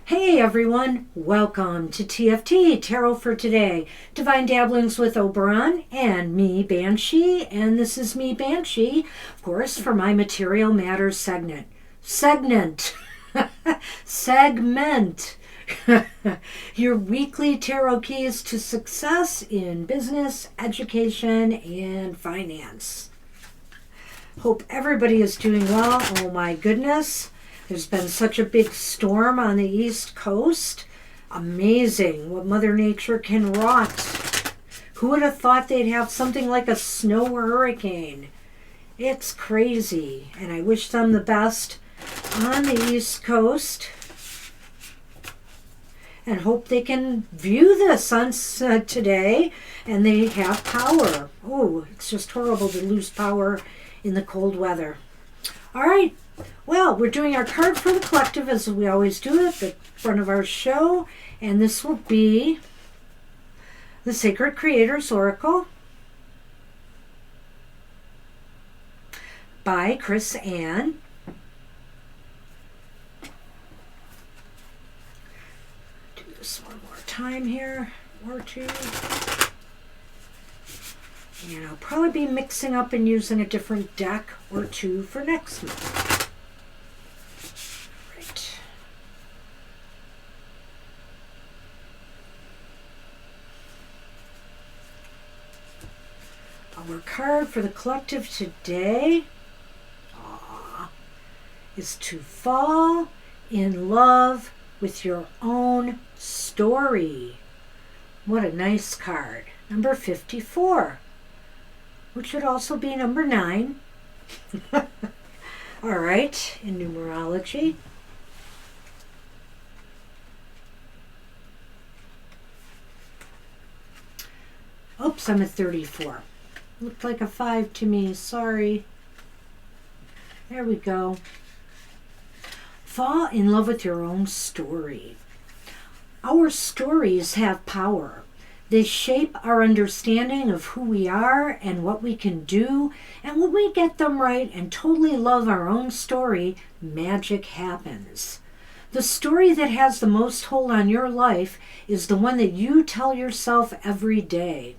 Hey everyone, welcome to TFT, Tarot for Today, Divine Dabblings with Oberon, and me, Banshee, and this is me, Banshee, of course, for my Material Matters segment. Segment! Your weekly tarot keys to success in business, education, and finance. Hope everybody is doing well. Oh my goodness. There's been such a big storm on the East Coast. Amazing what Mother Nature can wrought. Who would have thought they'd have something like a snow hurricane? It's crazy, and I wish them the best on the East Coast. And hope they can view this on today, and they have power. Oh, it's just horrible to lose power in the cold weather. All right. Well, we're doing our card for the collective as we always do at the front of our show, and this will be the Sacred Creators Oracle by Chris Ann. Do this one more time here, or two. And I'll probably be mixing up and using a different deck or two for next month. Our card for the collective today is to fall in love with your own story. What a nice card. Number 54, which would also be number 9. All right, in numerology. Oops, I'm at 34. Looked like a 5 to me, sorry. There we go. Fall in love with your own story. Our stories have power. They shape our understanding of who we are and what we can do, and when we get them right and totally love our own story, magic happens. The story that has the most hold on your life is the one that you tell yourself every day.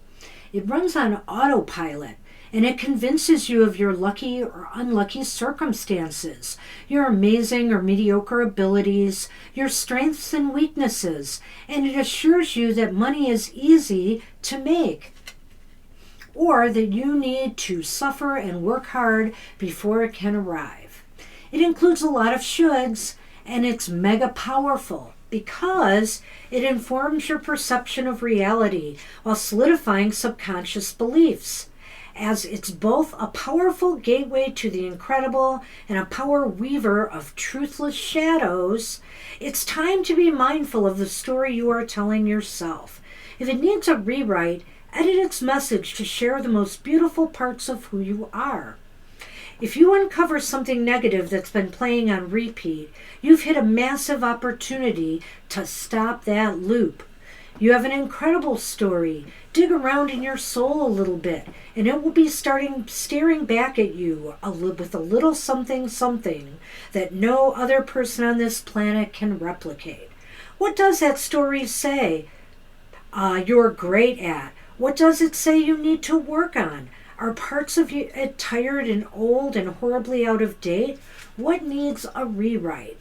It runs on autopilot, and it convinces you of your lucky or unlucky circumstances, your amazing or mediocre abilities, your strengths and weaknesses, and it assures you that money is easy to make, or that you need to suffer and work hard before it can arrive. It includes a lot of shoulds, and it's mega powerful, because it informs your perception of reality while solidifying subconscious beliefs. As it's both a powerful gateway to the incredible and a power weaver of truthless shadows, it's time to be mindful of the story you are telling yourself. If it needs a rewrite, edit its message to share the most beautiful parts of who you are. If you uncover something negative that's been playing on repeat, you've hit a massive opportunity to stop that loop. You have an incredible story. Dig around in your soul a little bit, and it will be staring back at you with a little something that no other person on this planet can replicate. What does that story say you're great at? What does it say you need to work on? Are parts of you tired and old and horribly out of date? What needs a rewrite?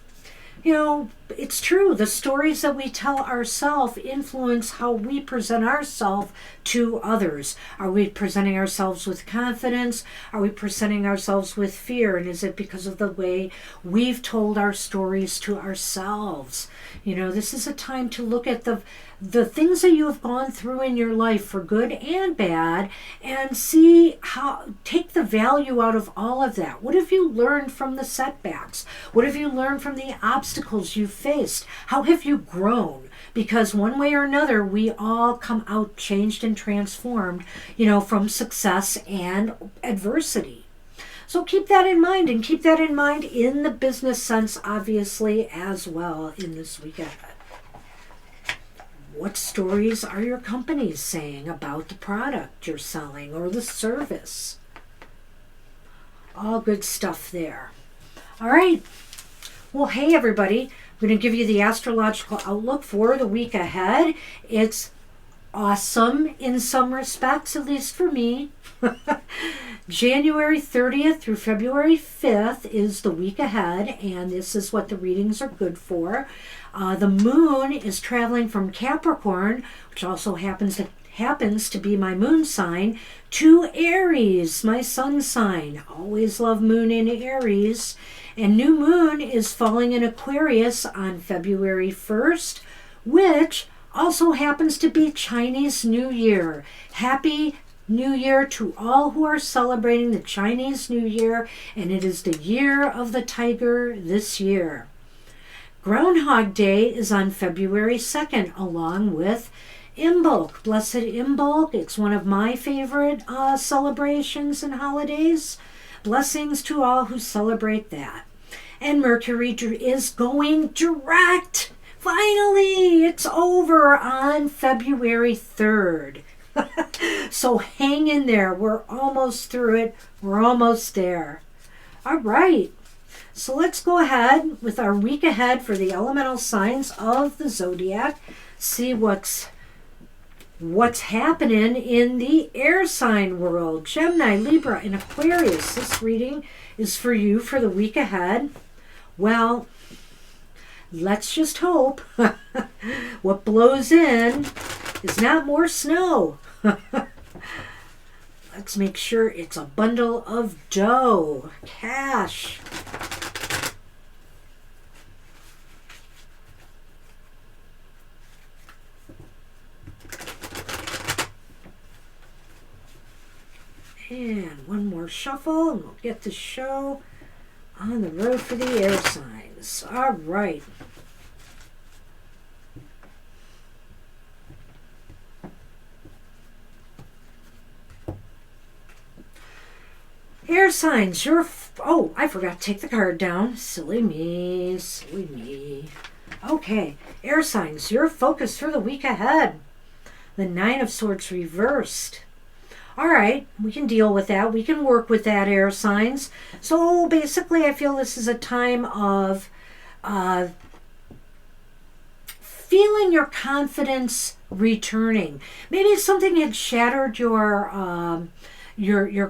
You know, it's true. The stories that we tell ourselves influence how we present ourselves to others. Are we presenting ourselves with confidence? Are we presenting ourselves with fear? And is it because of the way we've told our stories to ourselves? This is a time to look at the things that you have gone through in your life for good and bad, and take the value out of all of that. What have you learned from the setbacks? What have you learned from the obstacles you've faced? How have you grown? Because one way or another, we all come out changed and transformed, from success and adversity. So keep that in mind, and keep that in mind in the business sense, obviously, as well in this week ahead. What stories are your companies saying about the product you're selling or the service? All good stuff there. All right. Well, hey, everybody. I'm going to give you the astrological outlook for the week ahead. It's awesome in some respects, at least for me. January 30th through February 5th is the week ahead, and this is what the readings are good for. The moon is traveling from Capricorn, which also happens to be my moon sign, to Aries, my sun sign. Always love moon in Aries. And new moon is falling in Aquarius on February 1st, which also happens to be Chinese New Year. Happy New Year to all who are celebrating the Chinese New Year, and it is the year of the tiger this year. Groundhog Day is on February 2nd, along with Imbolc, Blessed Imbolc. It's one of my favorite celebrations and holidays. Blessings to all who celebrate that. And Mercury is going direct. Finally, it's over on February 3rd. So hang in there. We're almost through it. We're almost there. All right. So let's go ahead with our week ahead for the elemental signs of the zodiac. See what's happening in the air sign world. Gemini, Libra, and Aquarius. This reading is for you for the week ahead. Well, let's just hope what blows in is not more snow. Let's make sure it's a bundle of dough, cash. And one more shuffle, and we'll get the show on the road for the air signs. All right. Air signs, I forgot to take the card down. Silly me, silly me. Okay, air signs, your focus for the week ahead. The Nine of Swords reversed. All right, we can deal with that. We can work with that, air signs. So basically, I feel this is a time of feeling your confidence returning. Maybe something had shattered your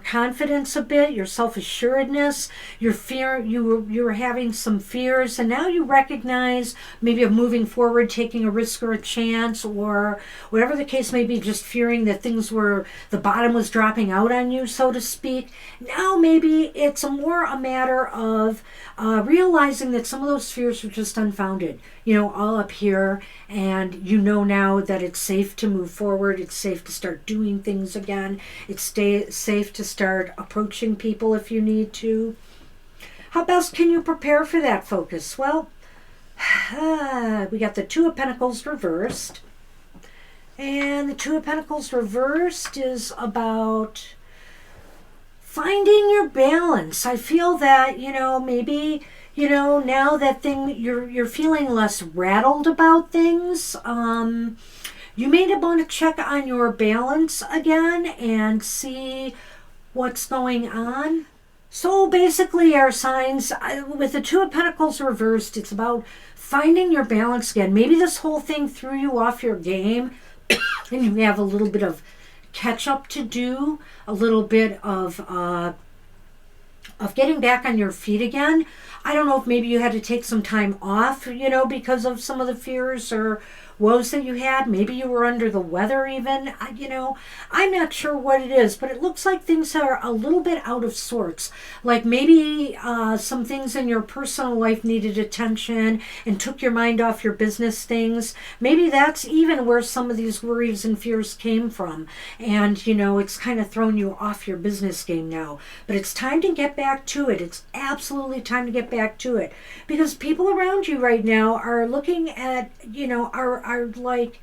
confidence a bit, your self-assuredness, your fear. You were having some fears, and now you recognize maybe of moving forward, taking a risk or a chance, or whatever the case may be, just fearing that the bottom was dropping out on you, so to speak. Now maybe it's more a matter of realizing that some of those fears were just unfounded, all up here, and now that it's safe to move forward, it's safe to start doing things again, it's safe to start approaching people if you need to. How best can you prepare for that focus? Well, we got the Two of Pentacles reversed, and the Two of Pentacles reversed is about finding your balance. I feel that, maybe, now that you're feeling less rattled about things. You may want to check on your balance again and see what's going on. So basically, air signs, with the Two of Pentacles reversed, it's about finding your balance again. Maybe this whole thing threw you off your game and you have a little bit of catch up to do, a little bit of of getting back on your feet again. I don't know if maybe you had to take some time off, because of some of the fears or woes that you had. Maybe you were under the weather even. I'm not sure what it is, but it looks like things are a little bit out of sorts. Like maybe some things in your personal life needed attention and took your mind off your business things. Maybe that's even where some of these worries and fears came from. And, it's kind of thrown you off your business game now. But it's time to get back to it. It's absolutely time to get back to it. Because people around you right now are looking at, are like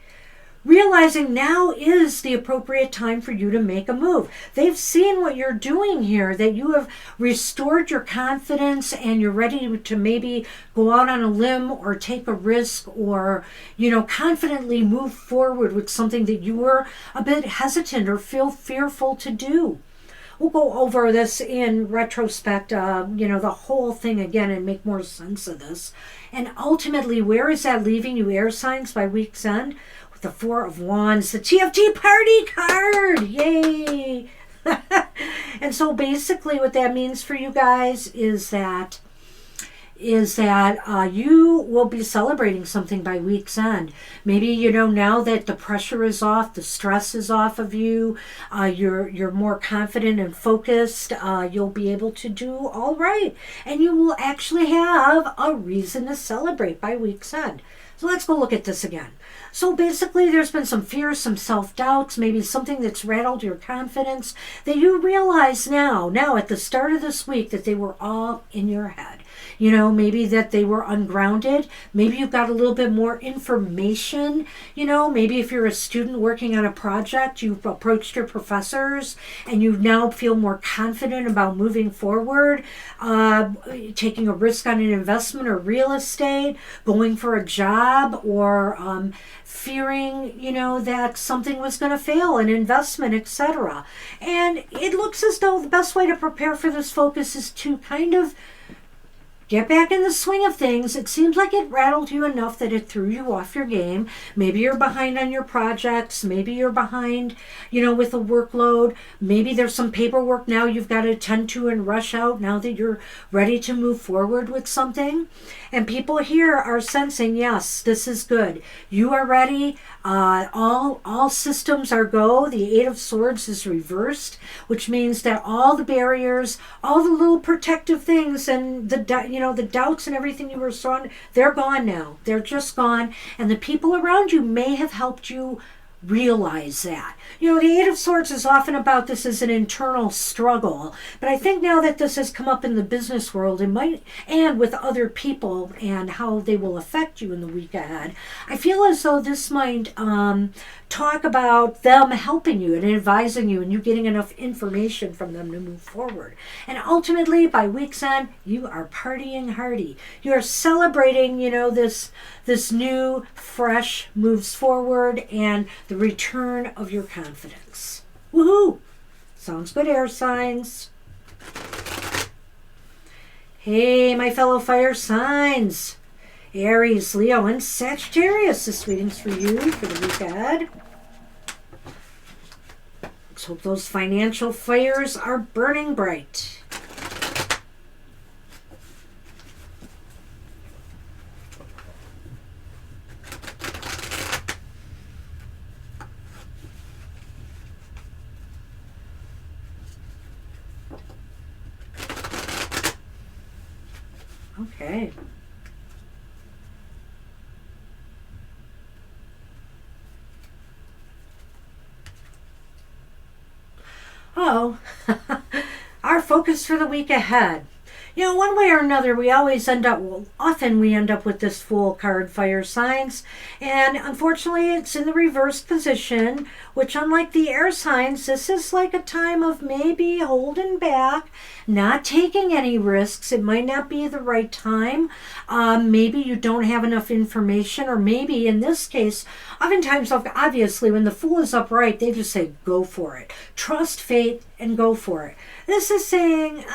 realizing now is the appropriate time for you to make a move. They've seen what you're doing here, that you have restored your confidence and you're ready to maybe go out on a limb or take a risk or, confidently move forward with something that you were a bit hesitant or feel fearful to do. We'll go over this in retrospect, the whole thing again and make more sense of this. And ultimately, where is that leaving you, air signs, by week's end? With the Four of Wands, the TFT party card! Yay! And so basically what that means for you guys is that you will be celebrating something by week's end. Maybe, now that the pressure is off, the stress is off of you, you're more confident and focused, you'll be able to do all right. And you will actually have a reason to celebrate by week's end. So let's go look at this again. So basically there's been some fears, some self-doubts, maybe something that's rattled your confidence that you realize now at the start of this week that they were all in your head. Maybe that they were ungrounded. Maybe you've got a little bit more information. Maybe if you're a student working on a project, you've approached your professors and you now feel more confident about moving forward, taking a risk on an investment or real estate, going for a job, or fearing, that something was going to fail, an investment, etc. And it looks as though the best way to prepare for this focus is to kind of get back in the swing of things. It seems like it rattled you enough that it threw you off your game. Maybe you're behind on your projects. Maybe you're behind, with a workload. Maybe there's some paperwork now you've got to attend to and rush out now that you're ready to move forward with something. And people here are sensing, yes, this is good. You are ready. All systems are go. The Eight of Swords is reversed, which means that all the barriers, all the little protective things and the doubts and everything you were strong, they're gone now. They're just gone. And the people around you may have helped you realize that. The Eight of Swords is often about this as an internal struggle, but I think now that this has come up in the business world, and with other people and how they will affect you in the week ahead, I feel as though this might talk about them helping you and advising you and you getting enough information from them to move forward. And ultimately, by week's end, you are partying hardy. You are celebrating, this new, fresh moves forward and the return of your confidence. Woohoo! Sounds good, air signs. Hey, my fellow fire signs. Aries, Leo, and Sagittarius. This reading's for you for the week ahead. Let's hope those financial fires are burning bright. Okay. Oh, our focus for the week ahead. One way or another, we always often we end up with this Fool card, fire signs. And unfortunately, it's in the reversed position, which unlike the air signs, this is like a time of maybe holding back, not taking any risks. It might not be the right time. Maybe you don't have enough information, or maybe in this case, oftentimes, obviously, when the Fool is upright, they just say, go for it. Trust fate and go for it. This is saying,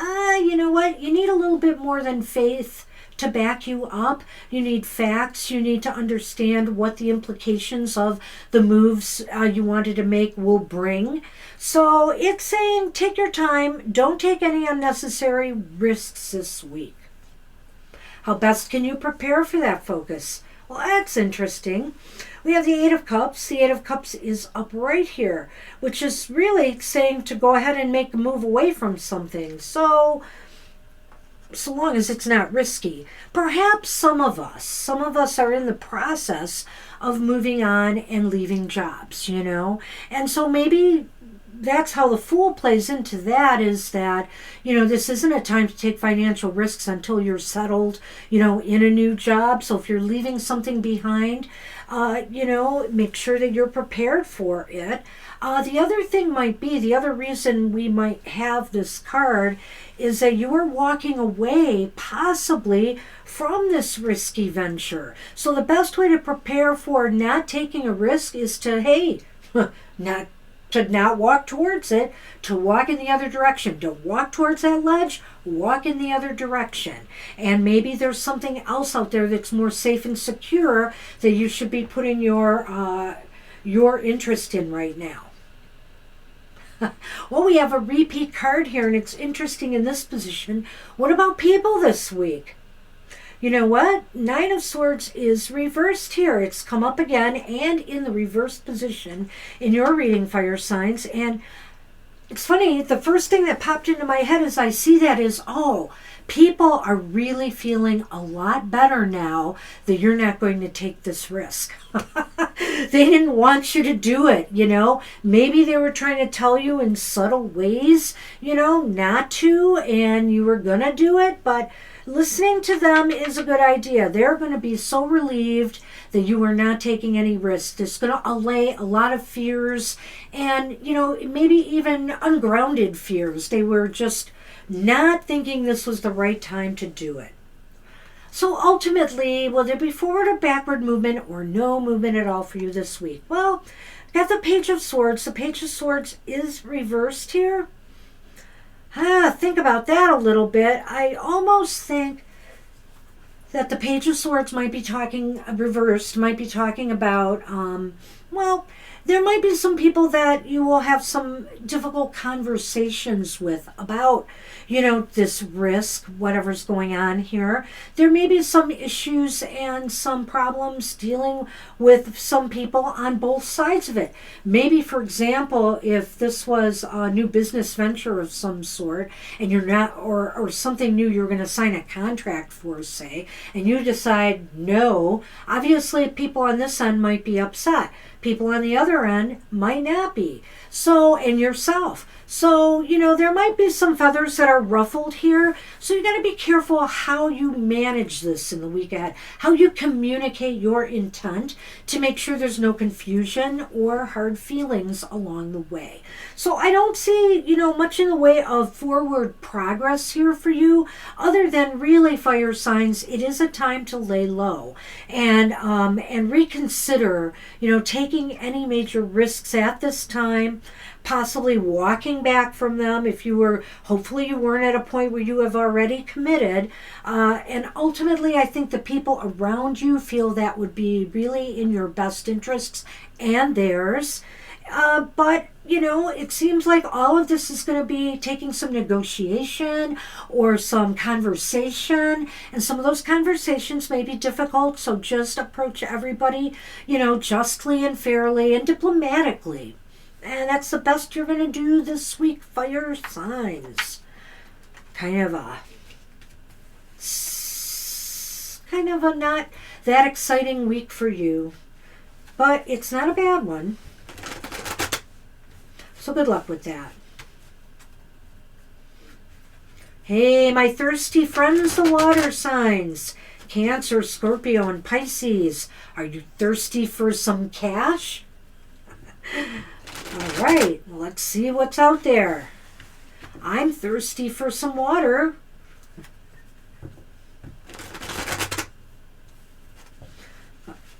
you know what? You need a little bit more than faith to back you up. You need facts. You need to understand what the implications of the moves you wanted to make will bring. So it's saying take your time. Don't take any unnecessary risks this week. How best can you prepare for that focus? Well, that's interesting. We have the Eight of Cups. The Eight of Cups is up right here, which is really saying to go ahead and make a move away from something. So long as it's not risky. Perhaps some of us are in the process of moving on and leaving jobs, And so maybe that's how the Fool plays into that, is that, this isn't a time to take financial risks until you're settled, in a new job. So if you're leaving something behind, make sure that you're prepared for it. The other thing might be, the other reason we might have this card is that you are walking away possibly from this risky venture. So the best way to prepare for not taking a risk is to, not walk towards it, to walk in the other direction. To walk towards that ledge, walk in the other direction. And maybe there's something else out there that's more safe and secure that you should be putting your interest in right now. Well, we have a repeat card here, and it's interesting in this position. What about people this week? You know what? Nine of Swords is reversed here. It's come up again and in the reversed position in your reading, fire signs. And it's funny, the first thing that popped into my head as I see that is, people are really feeling a lot better now that you're not going to take this risk. They didn't want you to do it, Maybe they were trying to tell you in subtle ways, not to, and you were going to do it, but listening to them is a good idea. They're going to be so relieved that you are not taking any risks. It's going to allay a lot of fears and, maybe even ungrounded fears. They were just not thinking this was the right time to do it. So ultimately, will there be forward or backward movement or no movement at all for you this week? Well, got the Page of Swords. The Page of Swords is reversed here. Think about that a little bit. I almost think that the Page of Swords might be talking reversed, might be talking about, there might be some people that you will have some difficult conversations with about, this risk, whatever's going on here. There may be some issues and some problems dealing with some people on both sides of it. Maybe, for example, if this was a new business venture of some sort and you're not, or something new you're going to sign a contract for, say, and you decide no, obviously people on this end might be upset. People on the other end might not be. So, and yourself. So, there might be some feathers that are ruffled here. So you got to be careful how you manage this in the week ahead, how you communicate your intent to make sure there's no confusion or hard feelings along the way. So I don't see, much in the way of forward progress here for you, other than really, fire signs, it is a time to lay low and reconsider, taking any major risks at this time, possibly walking back from them if hopefully you weren't at a point where you have already committed. And ultimately, I think the people around you feel that would be really in your best interests and theirs. But, it seems like all of this is going to be taking some negotiation or some conversation. And some of those conversations may be difficult. So just approach everybody, justly and fairly and diplomatically. And that's the best you're going to do this week, fire signs. Kind of a not that exciting week for you. But it's not a bad one. So good luck with that. Hey, my thirsty friends, the water signs. Cancer, Scorpio, and Pisces. Are you thirsty for some cash? All right, well, let's see what's out there. I'm thirsty for some water.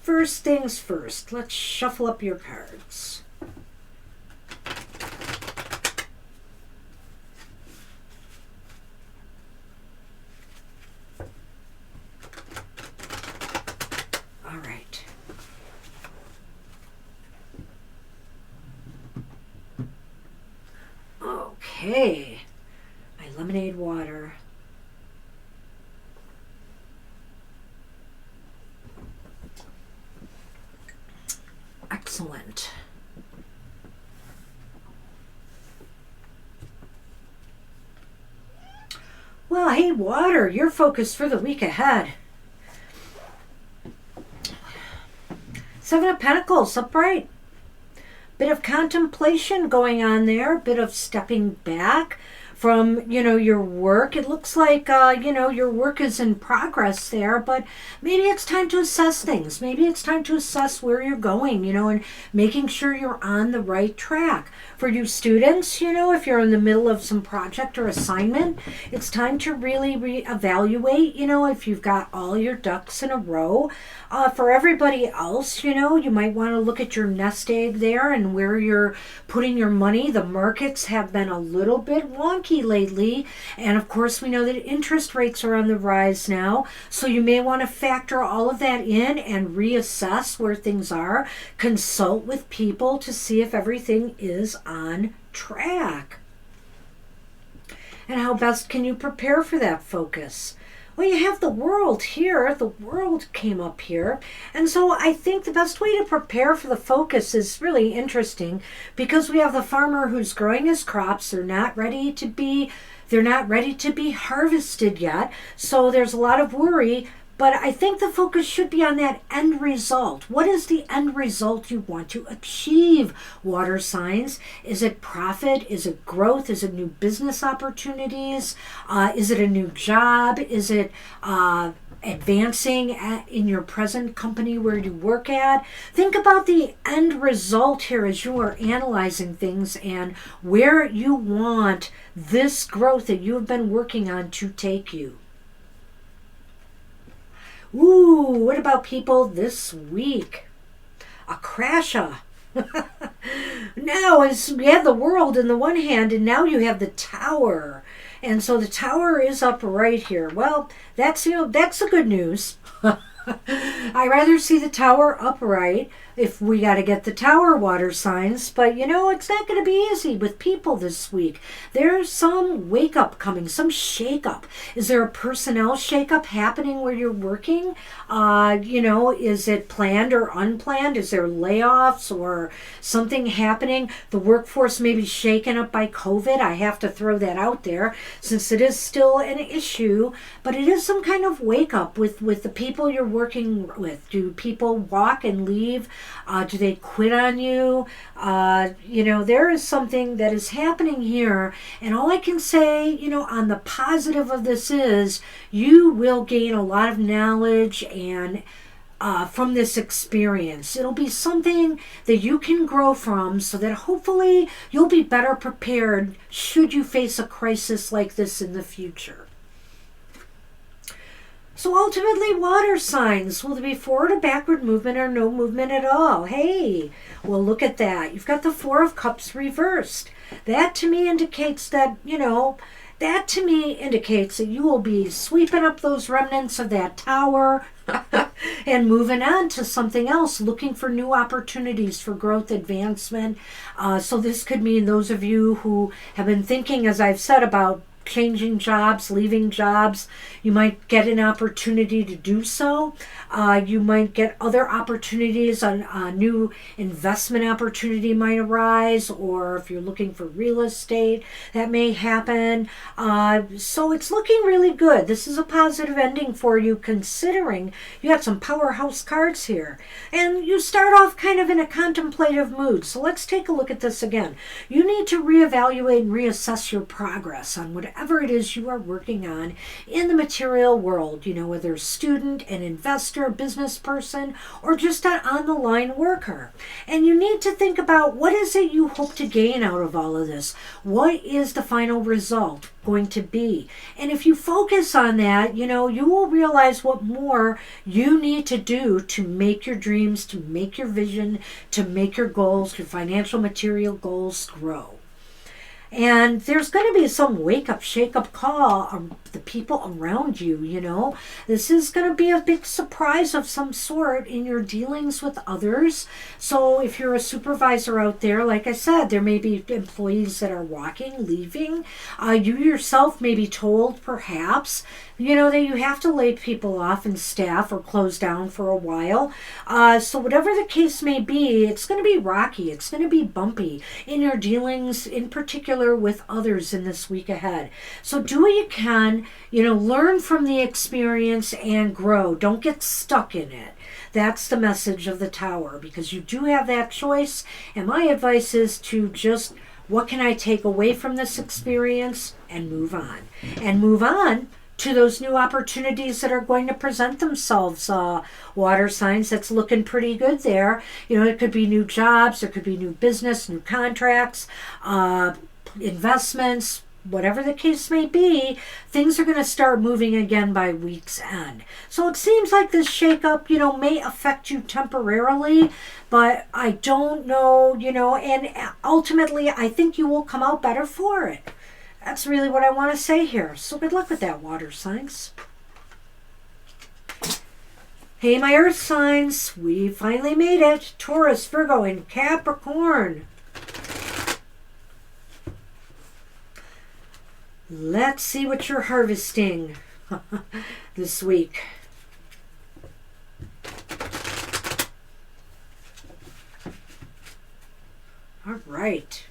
First things first, let's shuffle up your cards. Okay. My lemonade water. Excellent. Well, hey, water, your focus for the week ahead. Seven of Pentacles, upright. Bit of contemplation going on there, bit of stepping back from, your work. It looks like, your work is in progress there, but maybe it's time to assess things. Maybe it's time to assess where you're going, and making sure you're on the right track. For you students, if you're in the middle of some project or assignment, it's time to really reevaluate, if you've got all your ducks in a row. For everybody else, you might want to look at your nest egg there and where you're putting your money. The markets have been a little bit wonky lately. And of course, we know that interest rates are on the rise now. So you may want to factor all of that in and reassess where things are. Consult with people to see if everything is on track. And how best can you prepare for that focus? Well, you have the world here. The world came up here. And so I think the best way to prepare for the focus is really interesting because we have the farmer who's growing his crops. They're not ready to be harvested yet. So there's a lot of worry. But I think the focus should be on that end result. What is the end result you want to achieve, water signs? Is it profit? Is it growth? Is it new business opportunities? Is it a new job? Is it advancing in your present company where you work at? Think about the end result here as you are analyzing things and where you want this growth that you have been working on to take you. Ooh, what about people this week? A crasher. Now, as we have the world in the one hand, and now you have the tower. And so the tower is up right here. Well, that's the good news. I rather see the tower upright if we got to get the tower, water signs. But, it's not going to be easy with people this week. There's some wake-up coming, some shake-up. Is there a personnel shake-up happening where you're working? Is it planned or unplanned? Is there layoffs or something happening? The workforce may be shaken up by COVID. I have to throw that out there since it is still an issue. But it is some kind of wake-up with the people you're working with. Do people walk and leave? Do they quit on you? There is something that is happening here. And all I can say, on the positive of this is you will gain a lot of knowledge and from this experience. It'll be something that you can grow from so that hopefully you'll be better prepared should you face a crisis like this in the future. So ultimately, water signs, will there be forward or backward movement or no movement at all? Hey, well, look at that. You've got the Four of Cups reversed. That to me indicates that, that you will be sweeping up those remnants of that tower and moving on to something else, looking for new opportunities for growth, advancement. So this could mean those of you who have been thinking, as I've said, about changing jobs, leaving jobs, you might get an opportunity to do so. You might get other opportunities. A new investment opportunity might arise, or if you're looking for real estate, that may happen. So it's looking really good. This is a positive ending for you, considering you have some powerhouse cards here. And you start off kind of in a contemplative mood. So let's take a look at this again. You need to reevaluate and reassess your progress on whatever it is you are working on in the material world, whether student, an investor, business person, or just an on-the-line worker. And you need to think about what is it you hope to gain out of all of this? What is the final result going to be? And if you focus on that, you will realize what more you need to do to make your dreams, to make your vision, to make your goals, your financial material goals grow. And there's going to be some wake-up, shake-up call the people around you, you know. This is going to be a big surprise of some sort in your dealings with others. So if you're a supervisor out there, like I said, there may be employees that are walking, leaving. You yourself may be told, perhaps, you know, that you have to lay people off and staff or close down for a while. So whatever the case may be, it's going to be rocky. It's going to be bumpy in your dealings, in particular with others in this week ahead. So do what you can, you know, learn from the experience and grow. Don't get stuck in it. That's the message of the Tower, because you do have that choice. And my advice is to just, what can I take away from this experience, and move on. And move on to those new opportunities that are going to present themselves. Water signs, that's looking pretty good there. You know, it could be new jobs, there could be new business, new contracts, investments, whatever the case may be. Things are going to start moving again by week's end. So it seems like this shakeup, you know, may affect you temporarily, but I don't know, you know, and ultimately I think you will come out better for it. That's really what I want to say here. So good luck with that, water signs. Hey, my earth signs, we finally made it. Taurus, Virgo, and Capricorn. Let's see what you're harvesting this week. All right.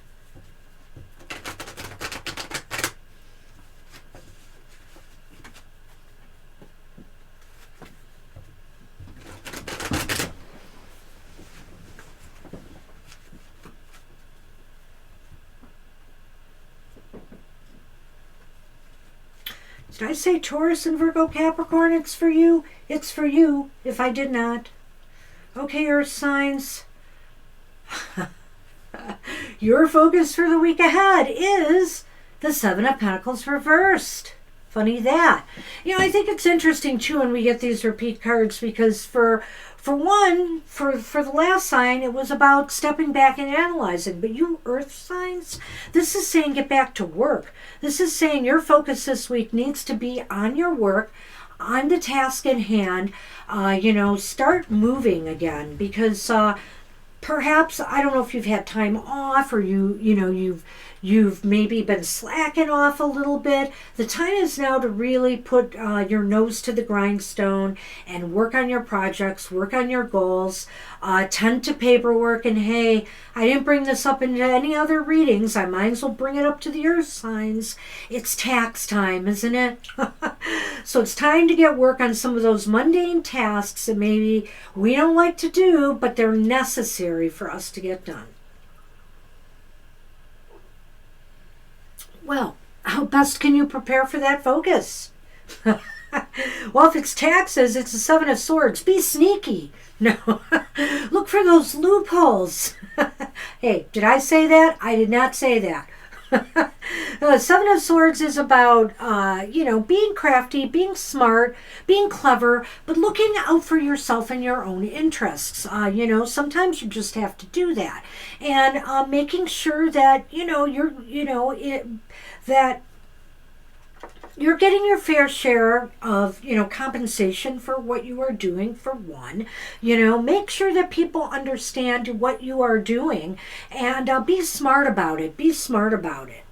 Did I say Taurus and Virgo Capricorn? It's for you. It's for you if I did not. Okay, earth signs. Your focus for the week ahead is the Seven of Pentacles reversed. Funny that. You know, I think it's interesting too when we get these repeat cards, because for the last sign, it was about stepping back and analyzing. But you earth signs, this is saying get back to work. This is saying your focus this week needs to be on your work, on the task in hand. You know, start moving again, because perhaps, I don't know if you've had time off, or you've maybe been slacking off a little bit. The time is now to really put your nose to the grindstone and work on your projects, work on your goals, tend to paperwork. And hey, I didn't bring this up into any other readings. I might as well bring it up to the earth signs. It's tax time, isn't it? So it's time to get work on some of those mundane tasks that maybe we don't like to do, but they're necessary for us to get done. Well, how best can you prepare for that focus? Well, if it's taxes, it's the Seven of Swords. Be sneaky. No, look for those loopholes. Hey, did I say that? I did not say that. Seven of Swords is about, being crafty, being smart, being clever, but looking out for yourself and your own interests. Sometimes you just have to do that, and making sure that that you're getting your fair share of, compensation for what you are doing, for one. Make sure that people understand what you are doing, and be smart about it. Be smart about it.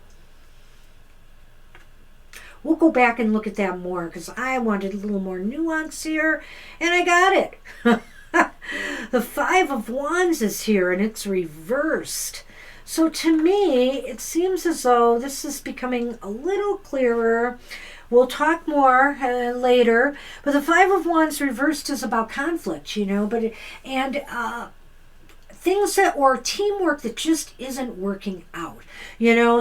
We'll go back and look at that more, because I wanted a little more nuance here, and I got it. The Five of Wands is here, and it's reversed. So to me, it seems as though this is becoming a little clearer. We'll talk more later. But the Five of Wands reversed is about conflict, things or teamwork that just isn't working out.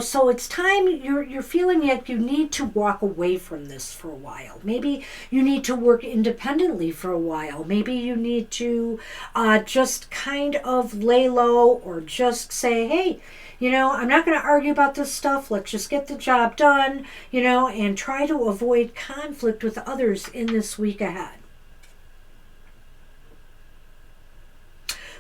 So it's time, you're feeling like you need to walk away from this for a while. Maybe you need to work independently for a while. Maybe you need to just kind of lay low, or just say, hey, I'm not going to argue about this stuff. Let's just get the job done, and try to avoid conflict with others in this week ahead.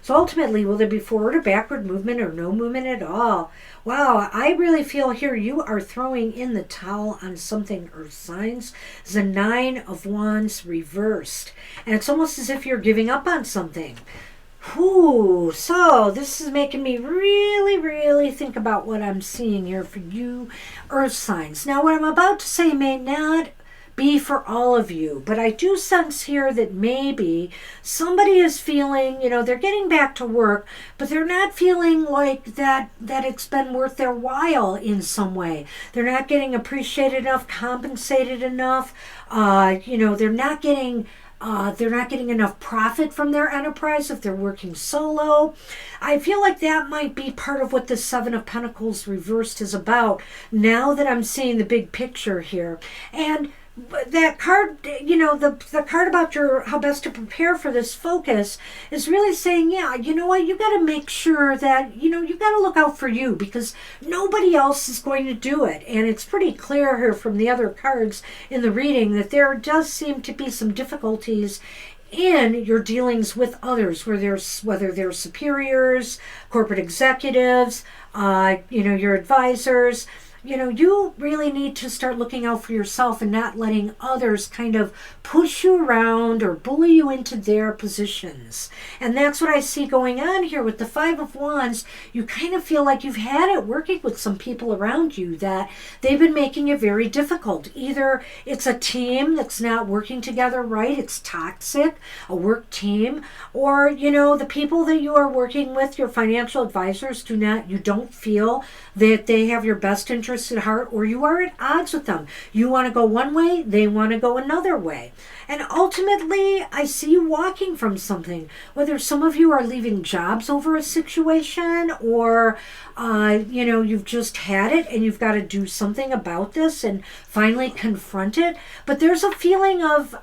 So ultimately, will there be forward or backward movement or no movement at all? Wow, I really feel here you are throwing in the towel on something, Earth signs. The Nine of Wands reversed. And it's almost as if you're giving up on something. Whew, so this is making me really, really think about what I'm seeing here for you, Earth signs. Now, what I'm about to say may not be for all of you, but I do sense here that maybe somebody is feeling, they're getting back to work, but they're not feeling like that it's been worth their while in some way. They're not getting appreciated enough, compensated enough. They're not getting enough profit from their enterprise if they're working solo. I feel like that might be part of what the Seven of Pentacles reversed is about, now that I'm seeing the big picture here. And that card, the card about how best to prepare for this focus is really saying, yeah, you know what, you got to make sure that, you got to look out for you, because nobody else is going to do it. And it's pretty clear here from the other cards in the reading that there does seem to be some difficulties in your dealings with others, whether they're superiors, corporate executives, your advisors. You really need to start looking out for yourself and not letting others kind of push you around or bully you into their positions. And that's what I see going on here with the Five of Wands. You kind of feel like you've had it working with some people around you, that they've been making it very difficult. Either it's a team that's not working together right, it's toxic, a work team, or, the people that you are working with, your financial advisors, you don't feel that they have your best interest at heart, or you are at odds with them. You want to go one way, they want to go another way. And ultimately, I see you walking from something. Whether some of you are leaving jobs over a situation, or, you've just had it and you've got to do something about this and finally confront it. But there's a feeling of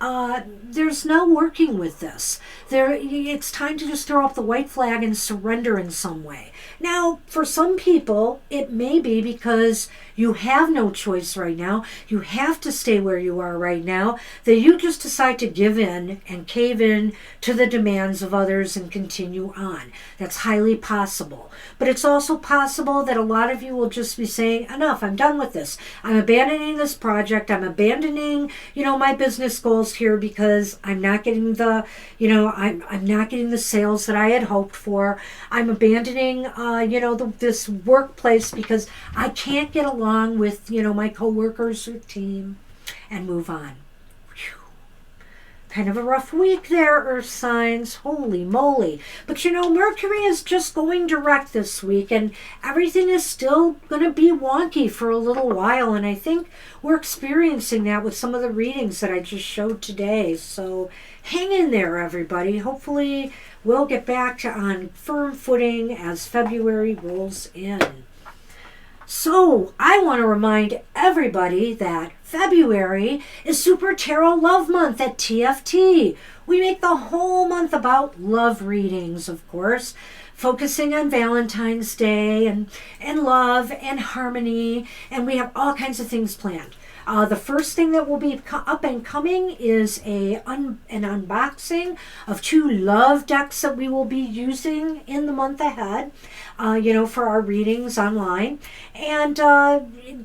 there's no working with this. It's time to just throw up the white flag and surrender in some way. Now, for some people, it may be because you have no choice right now. You have to stay where you are right now, that you just decide to give in and cave in to the demands of others and continue on. That's highly possible. But it's also possible that a lot of you will just be saying, enough, I'm done with this. I'm abandoning this project. I'm abandoning, my business goals here, because I'm not getting I'm not getting the sales that I had hoped for. I'm abandoning, this workplace because I can't get along with, my coworkers or team, and move on. Whew. Kind of a rough week there, Earth signs. Holy moly. But Mercury is just going direct this week, and everything is still going to be wonky for a little while. And I think we're experiencing that with some of the readings that I just showed today. So hang in there, everybody. Hopefully we'll get back on firm footing as February rolls in. So I want to remind everybody that February is Super Tarot Love Month at TFT. We make the whole month about love readings, of course, focusing on Valentine's Day and love and harmony, and we have all kinds of things planned. The first thing that will be up and coming is an unboxing of 2 love decks that we will be using in the month ahead, for our readings online, and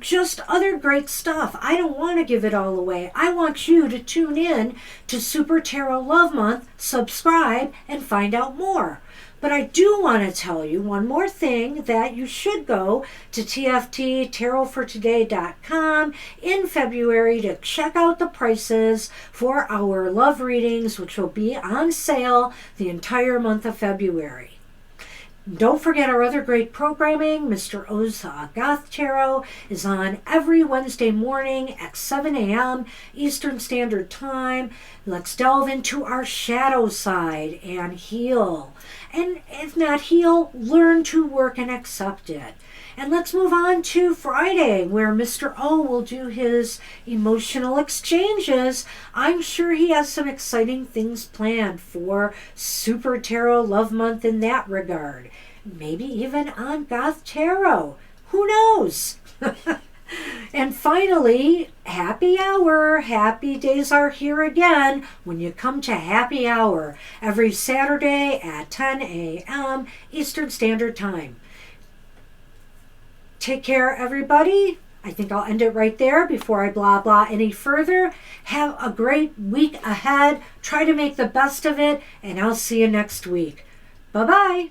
just other great stuff. I don't want to give it all away. I want you to tune in to Super Tarot Love Month, subscribe, and find out more. But I do want to tell you one more thing, that you should go to tfttarotfortoday.com in February to check out the prices for our love readings, which will be on sale the entire month of February. Don't forget our other great programming. Mr. O's Goth Tarot is on every Wednesday morning at 7 a.m. Eastern Standard Time. Let's delve into our shadow side and heal. And if not heal, learn to work and accept it. And let's move on to Friday, where Mr. O will do his emotional exchanges. I'm sure he has some exciting things planned for Super Tarot Love Month in that regard. Maybe even on Goth Tarot. Who knows? And finally, happy hour. Happy days are here again when you come to happy hour every Saturday at 10 a.m. Eastern Standard Time. Take care, everybody. I think I'll end it right there before I blah blah any further. Have a great week ahead. Try to make the best of it, and I'll see you next week. Bye-bye.